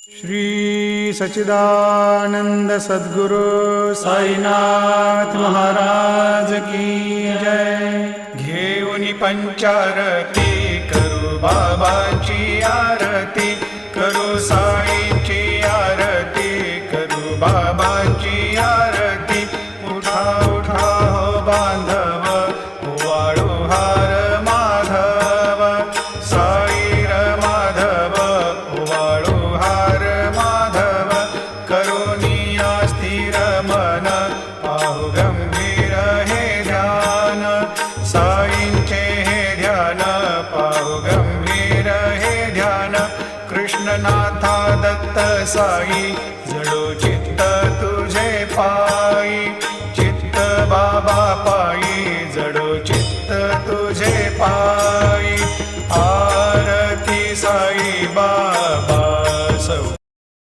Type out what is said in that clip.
श्री सच्चिदानंद सद्गुरु साईनाथ महाराज की जय। घेऊनी पंचारती करू बाबाची आरती, करू साईंची आरती, करू बाबाची आरती। उठा उठा हो बांधव, वाळू हार माधव, साईर माधव, वाळू हार माधव। करुणिया स्थिर मन, पाहु गंभीर हे ध्यान, साईंचे हे ध्यान, पाहु गंभीर हे ध्यान। कृष्णनाथा दत्त साई जडोची